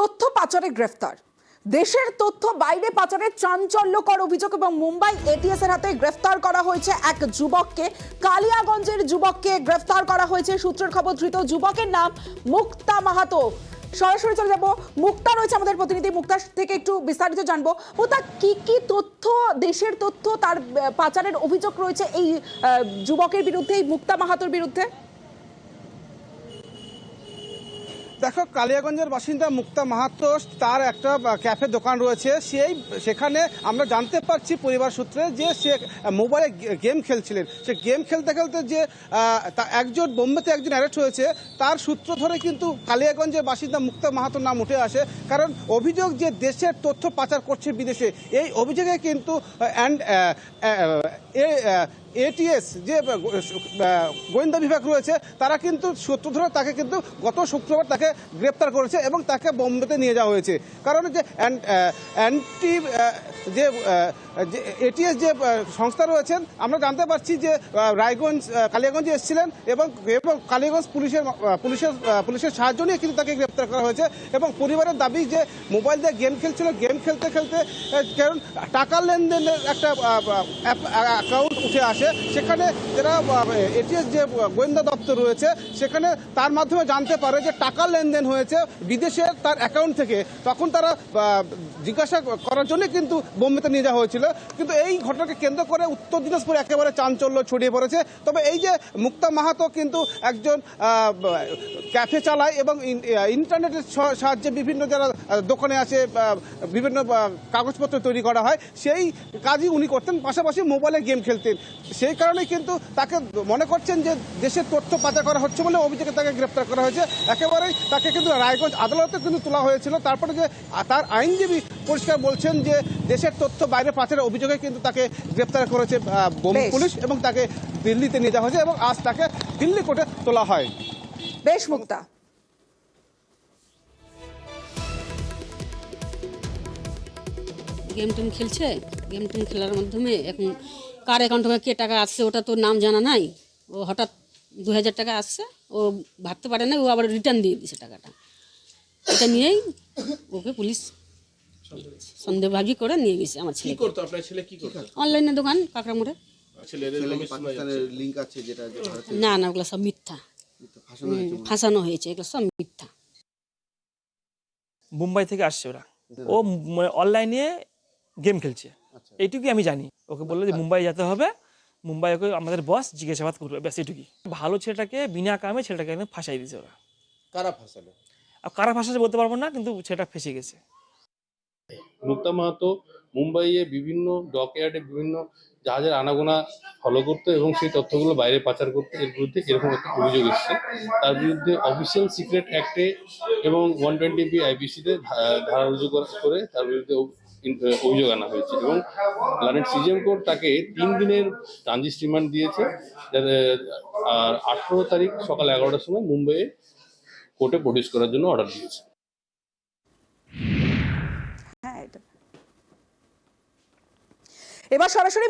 তথ্য পাচারে গ্রেফতার, দেশের তথ্য বাইরে পাচারের চাঞ্চল্যকর অভিযোগ এবং মুম্বাই এটিএস এর হাতে গ্রেফতার করা হয়েছে এক যুবককে। কালিয়াগঞ্জের যুবককে গ্রেফতার করা হয়েছে। সূত্রের খবর, ধৃত যুবকের নাম মুক্তা মাহাতো। সরাসরি চলে যাবো, মুক্তা রয়েছে আমাদের প্রতিনিধি, মুক্তার থেকে একটু বিস্তারিত জানবো। মুক্তা, কি কি তথ্য, দেশের তথ্য তার পাচারের অভিযোগ রয়েছে এই যুবকের বিরুদ্ধে, এই মুক্তা মাহাতোর বিরুদ্ধে? দেখো, কালিয়াগঞ্জের বাসিন্দা মুক্তা মাহাতো, তার একটা ক্যাফে দোকান রয়েছে। সেখানে আমরা জানতে পারছি পরিবার সূত্রে যে সে মোবাইলে গেম খেলছিলেন। সে গেম খেলতে খেলতে যে একজন বোম্বেতে একজন অ্যারেস্ট হয়েছে, তার সূত্র ধরে কিন্তু কালিয়াগঞ্জের বাসিন্দা মুক্তা মাহাতোর নাম উঠে আসে। কারণ অভিযোগ যে দেশের তথ্য পাচার করছে বিদেশে, এই অভিযোগে কিন্তু এটিএস যে গোয়েন্দা বিভাগ রয়েছে, তারা কিন্তু সূত্র ধরে তাকে কিন্তু গত শুক্রবার তাকে গ্রেপ্তার করেছে এবং তাকে বোম্বেতে নিয়ে যাওয়া হয়েছে। কারণ যে অ্যান্টি যে এটিএস যে সংস্থা রয়েছেন, আমরা জানতে পারছি যে কালিয়াগঞ্জে এসেছিলেন এবং কালিয়াগঞ্জ পুলিশের সাহায্য নিয়ে কিন্তু তাকে গ্রেপ্তার করা হয়েছে। এবং পরিবারের দাবি যে মোবাইল দিয়ে গেম খেলছিল, গেম খেলতে খেলতে কারণ টাকা লেনদেনের একটা অ্যাকাউন্ট উঠে আসে। সেখানে যারা এটিএস যে গোয়েন্দা দপ্তর রয়েছে, সেখানে তার মাধ্যমে জানতে পারে যে টাকা লেনদেন হয়েছে বিদেশে তার অ্যাকাউন্ট থেকে। তখন তারা জিজ্ঞাসা করার জন্য কিন্তু বোম্বেতে নিয়ে যাওয়া হয়েছিল। কিন্তু এই ঘটনাকে কেন্দ্র করে উত্তর দিনাজপুরে একেবারে চাঞ্চল্য ছড়িয়ে পড়েছে। তবে এই যে মুক্তা মাহাতো কিন্তু একজন ক্যাফে চালায় এবং ইন্টারনেটের সাহায্যে বিভিন্ন যারা দোকানে আছে, বিভিন্ন কাগজপত্র তৈরি করা হয়, সেই কাজই উনি করতেন, পাশাপাশি মোবাইলে গেম খেলতেন। সেই কারণে কিন্তু তাকে মনে করছেন যে দেশের তথ্য পাচার করা হচ্ছে বলে অভিযোগে তাকে গ্রেপ্তার করা হয়েছে। একেবারেই তাকে কিন্তু রায়গঞ্জ আদালতে কিন্তু তোলা হয়েছিল। তারপরে যে তার আইনজীবী পরিষ্কার বলছেন যে দেশের তথ্য বাইরে পাচারের অভিযোগে কিন্তু তাকে গ্রেপ্তার করেছে বোম্বে পুলিশ এবং তাকে দিল্লিতে নিয়ে যাওয়া হয়েছে এবং আজ তাকে দিল্লি কোর্টে তোলা হয়। বেশ মুক্তা, গেম টেম খেলছে, গেম টেম খেলার মাধ্যমে এখন কার অ্যাকাউন্টে কে টাকা আসছে ওটা তো নাম জানা নাই। ও হঠাৎ 2000 টাকা আসছে, ও ভাবতে পারে না, ও আবার রিটার্ন দিয়ে দিয়েছে টাকাটা। এটা নিয়েই ওকে পুলিশ সন্দেহভাগী করে নিয়ে গেছে। আমার ছেলে করতো, আপনার ছেলে কি করতো? অনলাইনে দোকান কাকড়ামোড়ে। লিংক আছে যেটা না না, ওগুলো সব মিথ্যা, ফাঁসানো হয়েছে, এগুলো সব মিথ্যা। মুম্বাই থেকে আসছে ওরা, ও অনলাইনে গেম খেলছে, এইটুকুই আমি জানি। ওকে বললো যে মুম্বাই যেতে হবে, মুম্বাই ওকে আমাদের বস জিজ্ঞাসাবাদ করবে, ব্যাস এইটুকুই। ভালো ছেলেটাকে বিনা কামে ছেলেটাকে একদম ফাঁসাই দিয়েছে ওরা। কারা ফাঁসালো? আর কারা ফাঁসাছে বলতে পারবো না, কিন্তু ছেলেটা ফেঁসে গেছে। মুক্তা মাহাতো মুম্বাইয়ে বিভিন্ন ডকইয়ার্ডে বিভিন্ন জাহাজের আনাগোনা ফলো করতো এবং সেই তথ্যগুলো বাইরে পাচার করতো। এর বিরুদ্ধে এরকম একটা অভিযোগ এসছে। তার বিরুদ্ধে অফিসিয়াল সিক্রেট অ্যাক্টে এবং 120B আইপিসিতে ধারা রুজু করে তার বিরুদ্ধে অভিযোগ আনা হয়েছে এবং প্ল্যানেট সিজিএম কোর্ট তাকে 3 দিনের ট্রানজিট রিমান্ড দিয়েছে। আর 18 তারিখ সকাল 11টার সময় মুম্বাইয়ে কোর্টে প্রডিউস করার জন্য অর্ডার দিয়েছে। হ্যাঁ, এবার সরাসরি